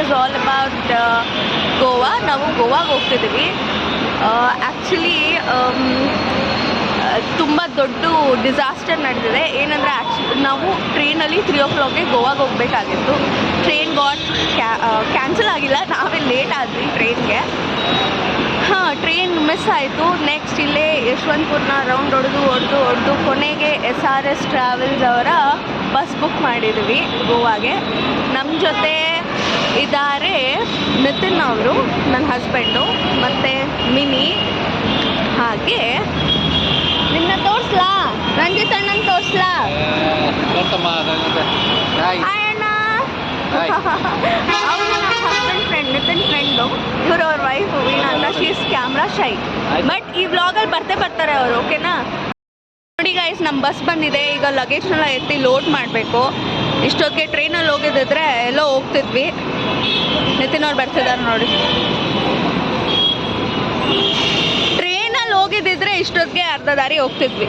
Is all about Goa. ನಾವು ಗೋವಾಗೆ ಹೋಗ್ತಿದ್ದೀವಿ. Actually ತುಂಬ ದೊಡ್ಡ ಡಿಸಾಸ್ಟರ್ ನಡೆದಿದೆ. ಏನಂದರೆ ನಾವು ಟ್ರೈನಲ್ಲಿ 3 o'clockಗೆ ಗೋವಾಗೆ ಹೋಗಬೇಕಾಗಿತ್ತು. ಟ್ರೈನ್ ಕ್ಯಾನ್ಸಲ್ ಆಗಿಲ್ಲ, ನಾವೇ ಲೇಟ್ ಆದ್ವಿ ಟ್ರೈನ್ಗೆ. ಟ್ರೈನ್ ಮಿಸ್ ಆಯಿತು. ನೆಕ್ಸ್ಟ್ ಇಲ್ಲೇ ಯಶವಂತಪುರನ ರೌಂಡ್ ಹೊಡೆದು ಕೊನೆಗೆ SRS ಟ್ರಾವೆಲ್ಸ್ ಅವರ ಬಸ್ ಬುಕ್ ಮಾಡಿದ್ವಿ ಗೋವಾಗೆ. ನಮ್ಮ ಜೊತೆ ಇದ್ದಾರೆ ನಿತಿನ್ ಅವರು, ನನ್ನ ಹಸ್ಬೆಂಡು, ಮತ್ತು ಮಿನಿ. ಹಾಗೆ ನಿನ್ನ ತೋರಿಸ್ಲಾ, ರಂಜಿತ್ ಅಣ್ಣನ ತೋರಿಸ್ಲಾ? ಹಾಯ್ ಅಣ್ಣ. ಅವರು ನಮ್ಮ ಹಸ್ಬೆಂಡ್ ಫ್ರೆಂಡ್, ನಿತಿನ್ ಫ್ರೆಂಡು. ಇವರು ಅವ್ರ ವೈಫ್ ವೀಣಾ ಅಂತ. ಶಿ ಇಸ್ ಕ್ಯಾಮ್ರಾ ಶೈ, ಬಟ್ ಈ ವ್ಲಾಗಲ್ಲಿ ಬರ್ತಾರೆ ಅವರು, ಓಕೆನಾ? ನೋಡಿ ಗೈಸ್, ನಮ್ಮ ಬಸ್ ಬಂದಿದೆ. ಈಗ ಲಗೇಜ್ನೆಲ್ಲ ಎತ್ತಿ ಲೋಡ್ ಮಾಡಬೇಕು. ಇಷ್ಟೊತ್ತಿಗೆ ಟ್ರೈನಲ್ಲಿ ಹೋಗಿದ್ದಿದ್ರೆ ಎಲ್ಲೋ ಹೋಗ್ತಿದ್ವಿ. ನಿತಿನ್ ಅವ್ರು ಬರ್ತಿದ್ದಾರೆ ನೋಡಿ. ಟ್ರೈನಲ್ಲಿ ಹೋಗಿದ್ದಿದ್ರೆ ಇಷ್ಟೊತ್ತಿಗೆ ಅರ್ಧ ದಾರಿ ಹೋಗ್ತಿದ್ವಿ.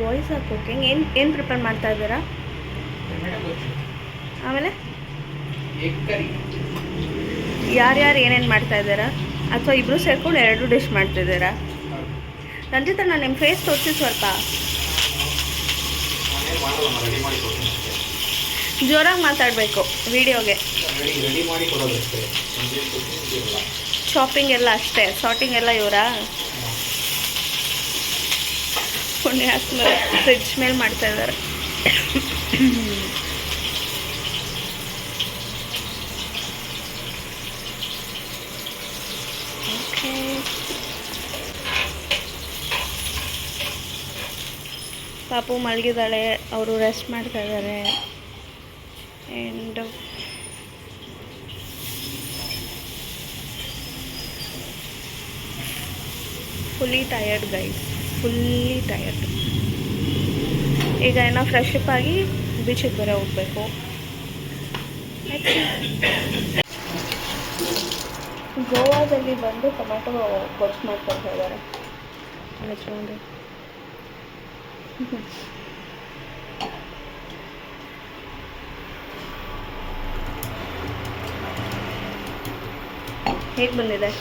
Boys are cooking. ಏನು ಪ್ರಿಪೇರ್ ಮಾಡ್ತಾ ಇದ್ದೀರಾ? ಆಮೇಲೆ ಯಾರ್ಯಾರು ಏನೇನು ಮಾಡ್ತಾ ಇದ್ದೀರಾ? ಅಥವಾ ಇಬ್ಬರು ಸೇರ್ಕೊಂಡು 2 ಡಿಶ್ ಮಾಡ್ತಿದ್ದೀರಾ? ರಂಜಿತ್ ಅಣ್ಣ, ನಿಮ್ಮ ಫೇಸ್ ತೋರಿಸಿ ಸ್ವಲ್ಪ. ಜೋರಾಗಿ ಮಾತಾಡಬೇಕು ವಿಡಿಯೋಗೆ. ಶಾಪಿಂಗ್ ಎಲ್ಲ ಅಷ್ಟೇ, ಸಾರ್ಟಿಂಗ್ ಎಲ್ಲ ಇವರಾ? ಪುಣ್ಯಾತ್ಮ ಫ್ರಿಡ್ಜ್ ಮೇಲೆ ಮಾಡ್ತಾ ಇದ್ದಾರೆ. ಓಕೆ, ಪಾಪು ಮಲಗಿದ್ದಾಳೆ, ಅವರು ರೆಸ್ಟ್ ಮಾಡ್ತಾ ಇದ್ದಾರೆ. And fully tired guys, fully tired. ಈಗ ಏನೋ ಫ್ರೆಶ್ ಅಪ್ ಆಗಿ ಬೀಚಿಗೆ ಬೇರೆ ಹೋಗಬೇಕು. ಗೋವಾದಲ್ಲಿ ಬಂದು ಟೊಮ್ಯಾಟೊ ಗೊಜ್ಜು ಮಾಡ್ಕೊಳ್ತಾ ಇದ್ದಾರೆ. ನೋಡಿ, ಹೇಗೆ ಬಂದಿದೆ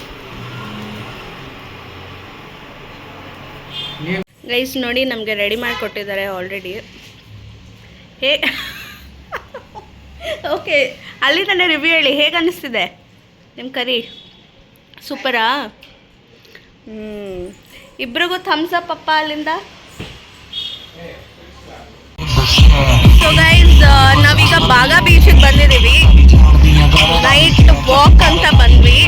ಗೈಸ್? ನೋಡಿ, ನಮಗೆ ರೆಡಿ ಮಾಡಿಕೊಟ್ಟಿದ್ದಾರೆ ಆಲ್ರೆಡಿ. ಓಕೆ, ಅಲ್ಲಿ ತಾನೇ ರಿವ್ಯೂ ಹೇಳಿ, ಹೇಗೆ ಅನ್ನಿಸ್ತಿದೆ ನಿಮ್ಮ ಕರಿ? ಸೂಪರಾ? ಇಬ್ರಿಗೂ ಥಮ್ಸ್ ಅಪ್ ಅಪ್ಪ ಅಲ್ಲಿಂದ. ಸೊ ಗೈಸ್, ನಾವೀಗ ಬಾಗಾ ಬೀಚಿಗೆ ಬಂದಿದ್ದೀವಿ. ನೈಟ್ ವಾಕ್ ಅಂತ ಬಂದ್ವಿ.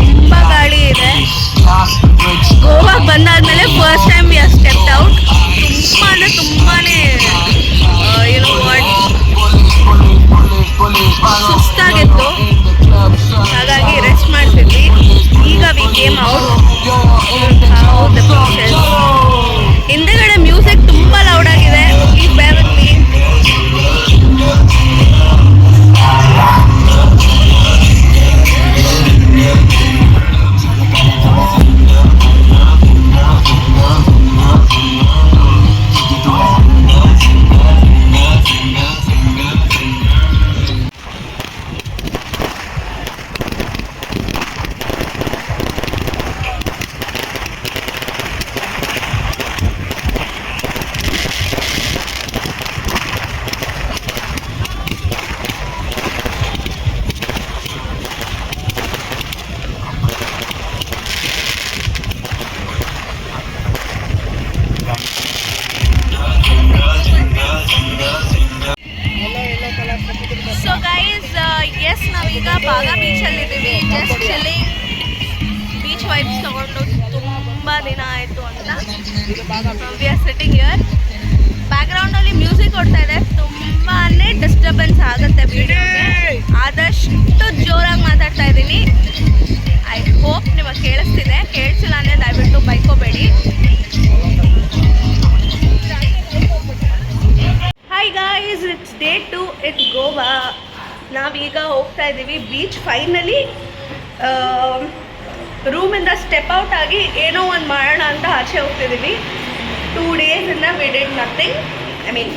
ತುಂಬ ಗಾಳಿ ಇದೆ. ಗೋವಾಗೆ ಬಂದಾದ್ಮೇಲೆ first time we are stepped out. ತುಂಬಾನೇ ಸುಸ್ತಾಗಿತ್ತು, ಹಾಗಾಗಿ ರೆಸ್ಟ್ ಮಾಡ್ತಿದ್ವಿ. ಈಗ ವಿ ಕೇಮ್ ಔಟ್. ಹಿಂದೆಗಡೆ ಮ್ಯೂಸಿಕ್ ತುಂಬ ಲೌಡ್ ಆಗಿದೆ. Please bear with me. So guys, yes ನಾವೀಗ ಬಾಗಾ ಬೀಚಲ್ಲಿದ್ದೀವಿ. ಜಸ್ಟ್ ಚಿಲ್ಲಿಂಗ್, ಬೀಚ್ ವೈಬ್ಸ್ ತಗೊಂಡು ತುಂಬ ದಿನ ಆಯಿತು ಅಂತ. We are sitting here. ಬ್ಯಾಕ್ಗ್ರೌಂಡಲ್ಲಿ ಮ್ಯೂಸಿಕ್ ಕೊಡ್ತಾ ಇದೆ, ತುಂಬಾ ಡಿಸ್ಟರ್ಬೆನ್ಸ್ ಆಗುತ್ತೆ ವಿಡಿಯೋಗೆ. ಆದಷ್ಟು ಜೋರಾಗಿ ಮಾತಾಡ್ತಾ ಇದ್ದೀನಿ. ಐ ಹೋಪ್ ನಿಮಗೆ ಕೇಳಿಸ್ತಿದೆ. ಕೇಳಿಸಿಲ್ಲ ಅಂದರೆ ದಯವಿಟ್ಟು ಬೈಕೋಬೇಡಿ. Hi guys, it's day 2 at Goa. ನಾವೀಗ ಹೋಗ್ತಾ ಇದ್ದೀವಿ ಬೀಚ್. ಫೈನಲಿ ರೂಮಿಂದ ಸ್ಟೆಪ್ ಔಟ್ ಆಗಿ ಏನೋ ಒಂದು ಮಾಡೋಣ ಅಂತ ಆಚೆ ಹೋಗ್ತಿದ್ದೀವಿ. 2 ಡೇಸಿಂದ we did nothing. I mean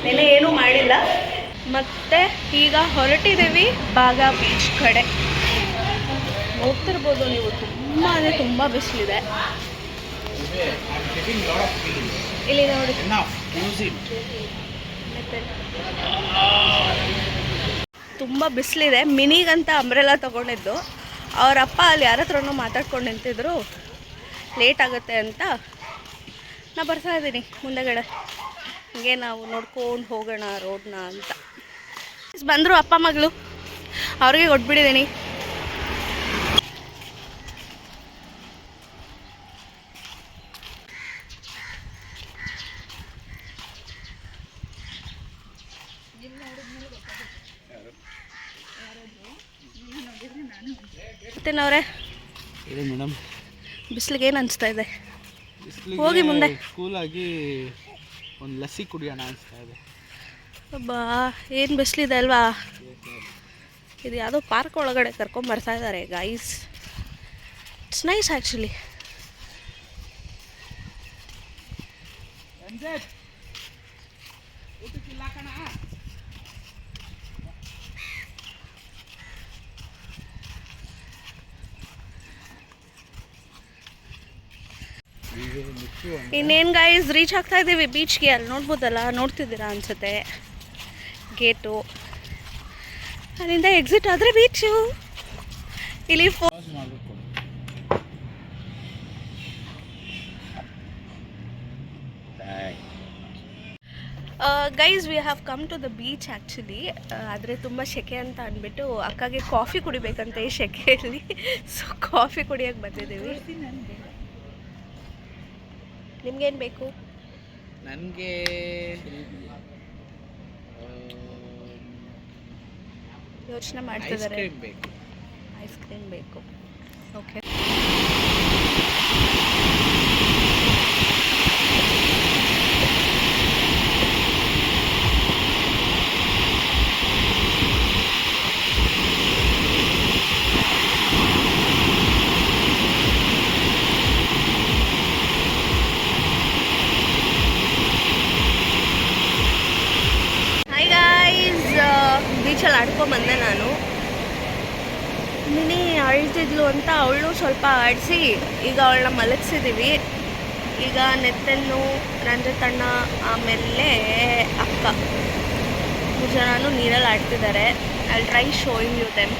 ನೆನೆ ಏನೂ ಮಾಡಿಲ್ಲ. ಮತ್ತು ಈಗ ಹೊರಟಿದ್ದೀವಿ ಬಾಗಾ ಬೀಚ್ ಕಡೆ. ನೋಡ್ತಿರ್ಬೋದು ನೀವು, ತುಂಬ ಅಂದರೆ ತುಂಬ ಬಿಸಿಲಿದೆ ಇಲ್ಲಿ ನೋಡಿ. ತುಂಬ ಬಿಸಿಲಿದೆ. ಮಿನಿಗಂತ ಅಂಬ್ರೆಲಾ ತೊಗೊಂಡಿದ್ದು. ಅವರಪ್ಪ ಅಲ್ಲಿ ಯಾರ ಹತ್ರನೂ ಮಾತಾಡ್ಕೊಂಡು ನಿಂತಿದ್ರು, ಲೇಟ್ ಆಗುತ್ತೆ ಅಂತ. ನಾ ಬರ್ತಾ ಇದ್ದೀನಿ ಮುಂದೆಗಡೆ, ಹೀಗೆ ನಾವು ನೋಡ್ಕೊಂಡು ಹೋಗೋಣ ರೋಡ್ನ ಅಂತ. ಬಂದರು ಅಪ್ಪ ಮಗಳು, ಅವ್ರಿಗೆ ಕೊಟ್ಬಿಟ್ಟಿದ್ದೀನಿ. ಮತ್ತೇನವ್ರೆ ಮೇಡಮ್, ಬಿಸಿಲಿಗೆ ಏನು ಅನಿಸ್ತಾ ಇದೆ? ಹೋಗಿ ಮುಂದೆ. ಕೂಲಾಗಿ ಒಂದು ಲಸ್ಸಿ ಕುಡಿಯೋಣ ಅನಿಸ್ತಾ ಇದೆ. ಬಾ, ಏನು ಬಿಸಿಲಿದೆ ಅಲ್ವಾ? ಇದು ಯಾವುದೋ ಪಾರ್ಕ್ ಒಳಗಡೆ ಕರ್ಕೊಂಬರ್ತಾ ಇದ್ದಾರೆ ಗೈಸ್. It's nice actually. ಇನ್ನೇನು ಗೈಸ್, ರೀಚ್ ಆಗ್ತಾ ಇದ್ದೀವಿ ಬೀಚ್ಗೆ. ಅಲ್ಲಿ ನೋಡ್ಬೋದಲ್ಲ, ನೋಡ್ತಿದ್ದೀರಾ ಅನ್ಸುತ್ತೆ ಗೇಟು. ಅಲ್ಲಿಂದ ಎಕ್ಸಿಟ್ ಆದರೆ ಬೀಚು. ಇಲ್ಲಿ guys, we have come to the beach actually. ಆದರೆ ತುಂಬ ಸೆಕೆ ಅಂತ ಅಂದ್ಬಿಟ್ಟು ಅಕ್ಕಗೆ ಕಾಫಿ ಕುಡಿಬೇಕಂತೆ ಈ ಸೆಕೆಯಲ್ಲಿ. ಸೊ ಕಾಫಿ ಕುಡಿಯೋಕ್ಕೆ ಬಂದಿದ್ದೀವಿ. ನಿಮ್ಗೇನು ಬೇಕು? ನನಗೆ ಯೋಚನೆ ಮಾಡ್ತಿದ್ದಾರೆ. ಐಸ್ ಕ್ರೀಮ್ ಬೇಕು. ಓಕೆ. ಬೀಚಲ್ಲಿ ಆಡ್ಕೊಂಬಂದೆ ನಾನು. ಮಿನಿ ಅಳ್ತಿದ್ಲು ಅಂತ ಅವಳು ಸ್ವಲ್ಪ ಆಡಿಸಿ ಈಗ ಅವಳನ್ನ ಮಲಗಿಸಿದ್ದೀವಿ. ಈಗ ನೆತ್ತನ್ನು, ರಂಜಿತಣ್ಣ, ಆಮೇಲೆ ಅಕ್ಕ 3 ಜನನೂ ನೀರಲ್ಲಿ ಆಡ್ತಿದ್ದಾರೆ. I try showing you them.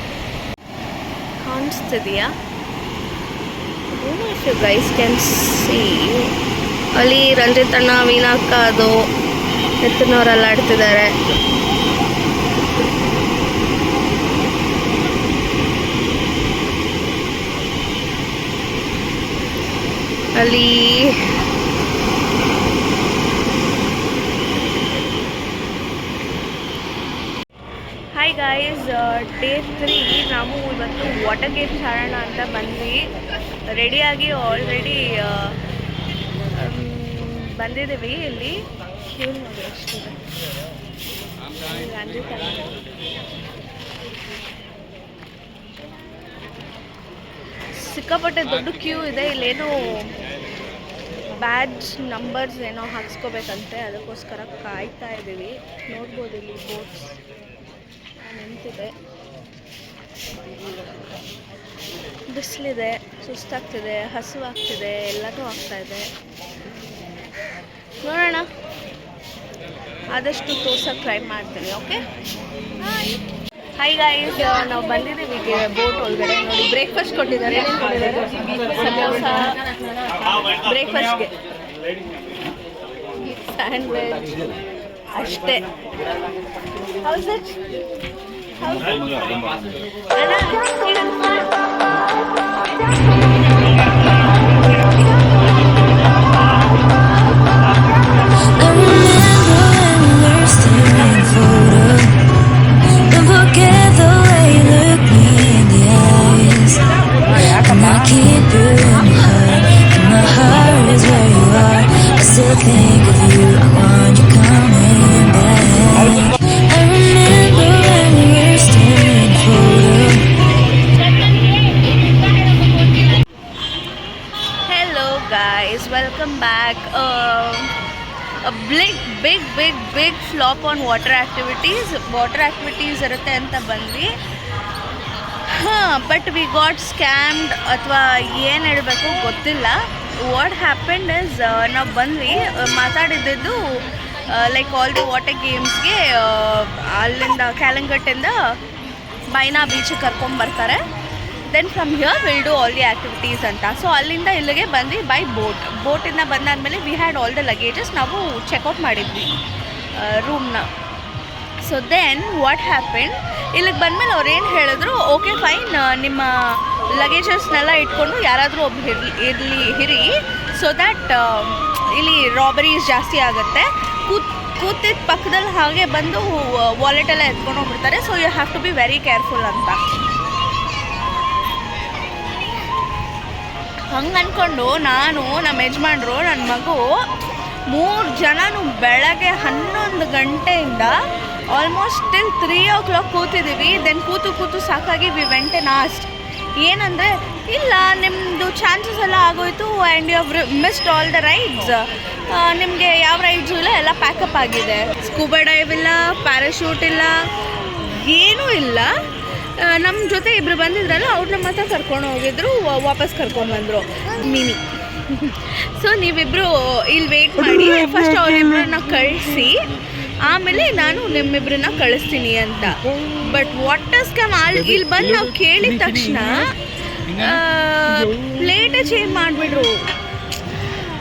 ಕಾಣಿಸ್ತಿದೆಯಾ? If you guys can see, ಅಲ್ಲಿ ರಂಜಿತಣ್ಣ, ವೀಣಾ ಅಕ್ಕ, ಅದು ನೆತ್ತನವರೆಲ್ಲ ಆಡ್ತಿದ್ದಾರೆ. ಅಲ್ಲಿ ಹಾಯ್ ಗಾಯ್ಸ್, ಡೇ 3 ನಾವು ಇವತ್ತು ವಾಟರ್ ಗೇಮ್ಸ್ ಆಡೋಣ ಅಂತ ಬಂದ್ವಿ. ರೆಡಿಯಾಗಿ ಆಲ್ರೆಡಿ ಬಂದಿದ್ದೀವಿ. ಇಲ್ಲಿ ಕ್ಯೂ ನೋಡಿ ಎಷ್ಟಿದೆ. ಸಿಕ್ಕಾಪಟ್ಟೆ ದೊಡ್ಡ ಕ್ಯೂ ಇದೆ. ಇಲ್ಲೇನೋ ಬ್ಯಾಡ್ಜ್ ನಂಬರ್ಸ್ ಏನೋ ಹಾಕ್ಸ್ಕೋಬೇಕಂತೆ, ಅದಕ್ಕೋಸ್ಕರ ಕಾಯ್ತಾ ಇದ್ದೀವಿ. ನೋಡ್ಬೋದು ಇಲ್ಲಿ ಬೋಟ್ಸ್ ನಿಂತಿದೆ. ಬಿಸಿಲಿದೆ, ಸುಸ್ತಾಗ್ತಿದೆ, ಹಸುವಾಗ್ತಿದೆ, ಎಲ್ಲನೂ ಆಗ್ತಾಯಿದೆ. ನೋಡೋಣ, ಆದಷ್ಟು ತೋರ್ಸೋಕ್ಕೆ ಟ್ರೈ ಮಾಡ್ತೀನಿ. ಓಕೆ, ಹಾಯ್ ಗಾಯ್ಸ್, ನಾವು ಬಂದಿದ್ದೀವಿ ಬೋಟ್ ಒಳಗಡೆ. ನೋಡಿ, ಬ್ರೇಕ್ಫಾಸ್ಟ್ ಕೊಟ್ಟಿದ್ದಾರೆ. ಸಮೋಸ ಬ್ರೇಕ್ಫಾಸ್ಟ್ಗೆ, ಸ್ಯಾಂಡ್ವಿಚ್ ಅಷ್ಟೇ. House it? Think of you, I want you coming back. I remember when we were still in photo. guys, welcome back. A big flop on water activities. Water activities ಇರುತ್ತೆ ಅಂತ ಬಂದ್ವಿ. But we got ಸ್ಕ್ಯಾಮ್ಡ್ ಅಥವಾ ಏನು ಹೇಳಬೇಕು ಗೊತ್ತಿಲ್ಲ. What happened is ನಾವು ಬಂದ್ವಿ ಮಾತಾಡಿದ್ದು ಲೈಕ್ ಆಲ್ ದಿ ವಾಟರ್ ಗೇಮ್ಸ್ಗೆ ಅಲ್ಲಿಂದ ಕ್ಯಾಲಂಗಟ್ಟಿಂದ ಬೈನಾ ಬೀಚಿಗೆ ಕರ್ಕೊಂಬರ್ತಾರೆ. Then from here will do all the activities ಅಂತ. ಸೊ ಅಲ್ಲಿಂದ ಇಲ್ಲಿಗೆ ಬಂದ್ವಿ ಬೈ ಬೋಟಿಂದ ಬಂದಾದಮೇಲೆ we had all the luggages. ನಾವು ಚೆಕ್ಔಟ್ ಮಾಡಿದ್ವಿ ರೂಮ್ನ. ಸೊ ದೆನ್ ವಾಟ್ ಹ್ಯಾಪೆಂಡ್, ಇಲ್ಲಿಗೆ ಬಂದಮೇಲೆ ಅವ್ರು ಏನು ಹೇಳಿದ್ರು, ಓಕೆ ಫೈನ್, ನಿಮ್ಮ ಲಗೇಜಸ್ನೆಲ್ಲ ಇಟ್ಕೊಂಡು ಯಾರಾದರೂ ಒಬ್ಬ ಹಿರಿ ಸೊ ದ್ಯಾಟ್ ಇಲ್ಲಿ ರಾಬರೀಸ್ ಜಾಸ್ತಿ ಆಗುತ್ತೆ. ಕೂತಿದ್ದ ಪಕ್ಕದಲ್ಲಿ ಹಾಗೆ ಬಂದು ವಾಲೆಟೆಲ್ಲ ಎತ್ಕೊಂಡು ಹೋಗ್ಬಿಡ್ತಾರೆ. So you have to be very careful ಅಂತ. ಹಂಗೆ ಅಂದ್ಕೊಂಡು ನಾನು, ನಮ್ಮ ಯಜಮಾನ್ರು, ನನ್ನ ಮಗು 3 ಜನನು ಬೆಳಗ್ಗೆ 11 ಗಂಟೆಯಿಂದ ಆಲ್ಮೋಸ್ಟ್ ಟಿಲ್ 3 o'clock ಕೂತಿದ್ದೀವಿ. ದೆನ್ ಕೂತು ಸಾಕಾಗಿ ವಿ ವೆಂಟ್ ಆ್ಯಂಡ್ ಆಸ್ಕ್ಡ್ ಏನಂದರೆ, ಇಲ್ಲ ನಿಮ್ಮದು ಚಾನ್ಸಸ್ ಎಲ್ಲ ಆಗೋಯ್ತು and you have missed all the rides. ನಿಮಗೆ ಯಾವ ರೈಡ್ಸು ಇಲ್ಲ, ಎಲ್ಲ ಪ್ಯಾಕಪ್ ಆಗಿದೆ. ಸ್ಕೂಬಾ ಡೈವ್ ಇಲ್ಲ, ಪ್ಯಾರಾಶೂಟ್ ಇಲ್ಲ, ಏನೂ ಇಲ್ಲ. ನಮ್ಮ ಜೊತೆ ಇಬ್ಬರು ಬಂದಿದ್ರಲ್ಲ, ಅವ್ರನ್ನ ಮಾತ್ರ ಕರ್ಕೊಂಡು ಹೋಗಿದ್ರು, ವಾಪಸ್ ಕರ್ಕೊಂಡ್ಬಂದರು ಮಿನಿ. ಸೊ ನೀವಿಬ್ಬರು ಇಲ್ಲಿ ವೆಯ್ಟ್ ಮಾಡಿ, ಫಸ್ಟ್ ಅವರಿಬ್ಬರನ್ನ ಕಳಿಸಿ ಆಮೇಲೆ ನಾನು ನಿಮ್ಮಿಬ್ಬರನ್ನ ಕಳಿಸ್ತೀನಿ ಅಂತ. ಬಟ್ ವಾಟ್ ಇಸ್ ಕಮ್ ಇಲ್ಲಿ ಬಂದು ನಾವು ಕೇಳಿದ ತಕ್ಷಣ ಪ್ಲೇಟೇ ಚೇಂಜ್ ಮಾಡಿಬಿಟ್ರು.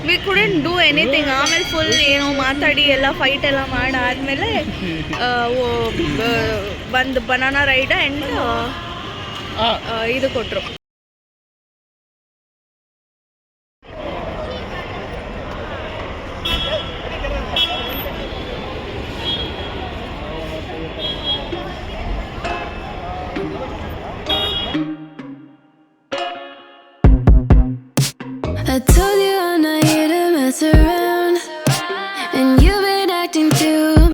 We couldn't do anything. ಆಮೇಲೆ ಫುಲ್ ಏನೋ ಮಾತಾಡಿ ಎಲ್ಲ ಫೈಟ್ ಎಲ್ಲ ಮಾಡಾದಮೇಲೆ ಒಂದು ಬನಾನಾ ರೈಡ್ ಆ್ಯಂಡ್ ಇದು ಕೊಟ್ಟರು.